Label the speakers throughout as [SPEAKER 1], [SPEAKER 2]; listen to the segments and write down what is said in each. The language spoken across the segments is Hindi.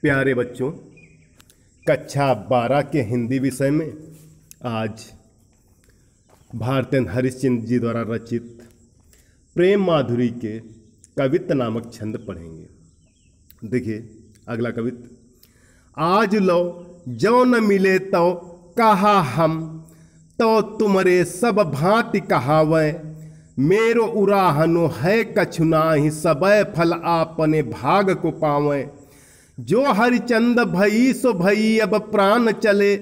[SPEAKER 1] प्यारे बच्चों, कक्षा 12 के हिंदी विषय में आज भारतेंद्र हरिश्चंद्र जी द्वारा रचित प्रेम माधुरी के कवित्त नामक छंद पढ़ेंगे। देखिए अगला कवित्त। आज लो जो न मिले तो कहा हम, तो तुमरे सब भांति कहावे, मेरो उराहनो है कछुनाहि, सबय फल आपने भाग को पावे। जो हरिचंद भई सो भई, अब प्राण चले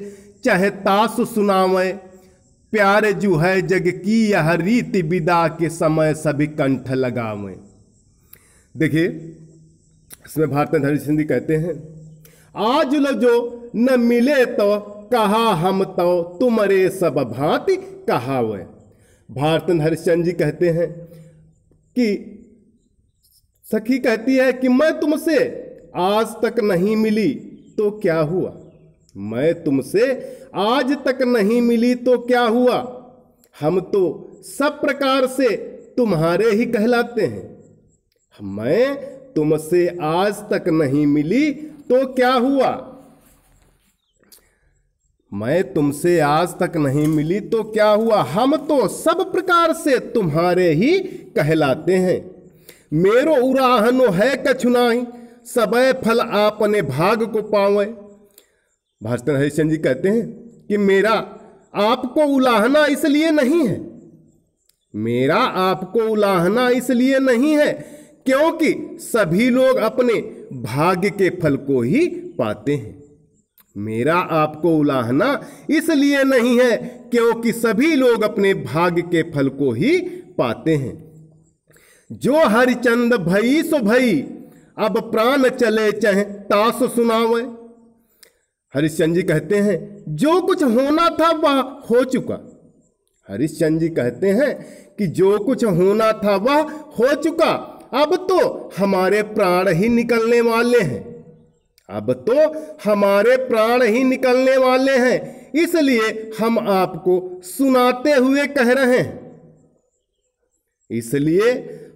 [SPEAKER 1] चाहे तास सुनावे, प्यारे जू है जग की यह रीति, विदा के समय सभी कंठ लगावे। देखिए इसमें भारतेंद्र हरिश्चंद्र कहते हैं, आज लो जो न मिले तो कहा हम, तो तुमरे सब भांति कहावे। भारतेंद्र हरिश्चंद्र जी कहते हैं कि सखी कहती है कि मैं तुमसे आज तक नहीं मिली तो क्या हुआ, मैं तुमसे आज तक नहीं मिली तो क्या हुआ, हम तो सब प्रकार से तुम्हारे ही कहलाते हैं। मैं तुमसे आज तक नहीं मिली तो क्या हुआ, मैं तुमसे आज तक नहीं मिली तो क्या हुआ, हम तो सब प्रकार से तुम्हारे ही कहलाते हैं। मेरो उराहनो है कछुनाहि, सबय फल आपने भाग को पावे। भारतेंद्र हरिश्चंद्र जी कहते हैं कि मेरा आपको उलाहना इसलिए नहीं है, मेरा आपको उलाहना इसलिए नहीं है क्योंकि सभी लोग अपने भाग्य के फल को ही पाते हैं। मेरा आपको उलाहना इसलिए नहीं है क्योंकि सभी लोग अपने भाग्य के फल को ही पाते हैं। जो हरिचंद भई सो भई, अब प्राण चले चाहे तास सुनावे। हरिश्चंद्र जी कहते हैं जो कुछ होना था वह हो चुका। हरिश्चंद्र जी कहते हैं कि जो कुछ होना था वह हो चुका, अब तो हमारे प्राण ही निकलने वाले हैं, अब तो हमारे प्राण ही निकलने वाले हैं, इसलिए हम आपको सुनाते हुए कह रहे हैं, इसलिए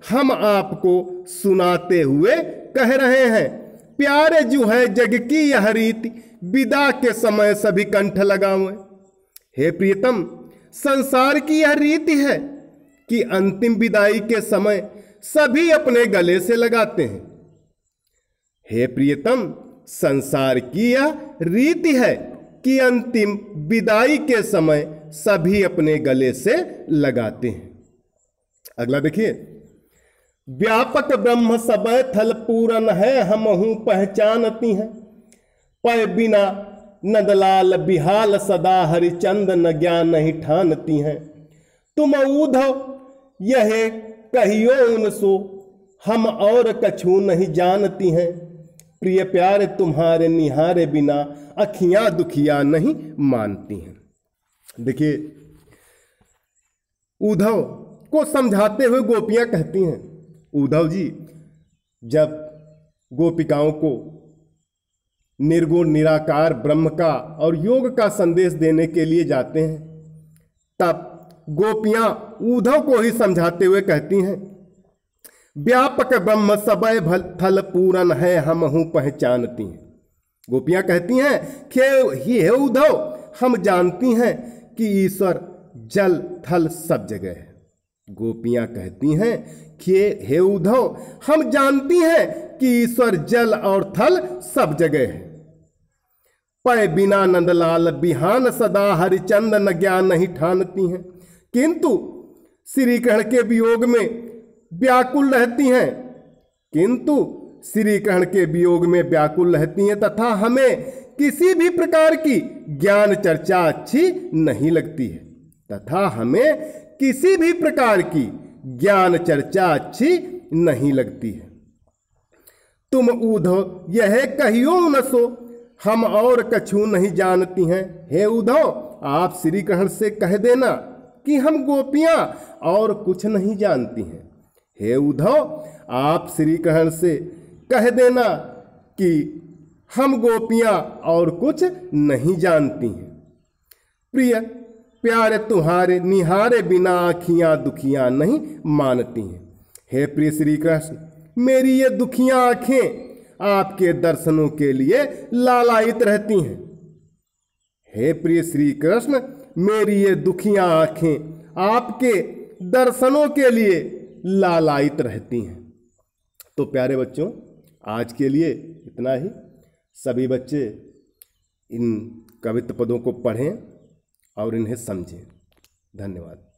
[SPEAKER 1] हम आपको सुनाते हुए कह रहे हैं। प्यारे जू है जग की यह रीति, विदा के समय सभी कंठ लगावे। हे प्रियतम, संसार की यह रीति है कि अंतिम विदाई के समय सभी अपने गले से लगाते हैं। हे प्रियतम, संसार की यह रीति है कि अंतिम विदाई के समय सभी अपने गले से लगाते हैं। अगला देखिए। व्यापक ब्रह्म सबय थल पूरन है, हमहू पहचानती हैं, पै बिना नंदलाल बिहाल सदा हरिचंद न ज्ञान नहीं ठानती हैं। तुम ऊधव यह कहियो उनसो, हम और कछु नहीं जानती हैं, प्रिय प्यारे तुम्हारे निहारे बिना अखियां दुखिया नहीं मानती हैं। देखिए उद्धव को समझाते हुए गोपियां कहती हैं, उद्धव जी जब गोपिकाओं को निर्गुण निराकार ब्रह्म का और योग का संदेश देने के लिए जाते हैं, तब गोपियां उद्धव को ही समझाते हुए कहती हैं, व्यापक ब्रह्म सबय थल पूरन है, हमहू पहचानती हैं। गोपियां कहती हैं कि हे उद्धव, हम जानती हैं कि ईश्वर जल थल सब जगह है। गोपियां कहती हैं कि हे उद्धव, हम जानती हैं कि ईश्वर जल और थल सब जगह है। पै बिना नंदलाल बिहान सदा हरिचंद न ज्ञान नहीं ठानती हैं, किंतु श्री कृष्ण के वियोग में व्याकुल रहती हैं, किंतु श्री कृष्ण के वियोग में व्याकुल रहती हैं, तथा हमें किसी भी प्रकार की ज्ञान चर्चा अच्छी नहीं लगती है, तथा हमें किसी भी प्रकार की ज्ञान चर्चा अच्छी नहीं लगती है। तुम उद्धव यह कहियो न सो, हम और कछु नहीं जानती हैं। हे उद्धव, आप श्री कृष्ण से कह देना कि हम गोपियां और कुछ नहीं जानती हैं। हे उद्धव, आप श्री कृष्ण से कह देना कि हम गोपियां और कुछ नहीं जानती हैं। प्रिय प्यारे तुम्हारे निहारे बिना आँखियाँ दुखियाँ नहीं मानती हैं। हे प्रिय श्री कृष्ण, मेरी ये दुखियाँ आँखें आपके दर्शनों के लिए लालायित रहती हैं। हे प्रिय श्री कृष्ण, मेरी ये दुखियां आंखें आपके दर्शनों के लिए लालायित रहती हैं। तो प्यारे बच्चों, आज के लिए इतना ही। सभी बच्चे इन कवित्त पदों को पढ़ें और इन्हें समझें। धन्यवाद।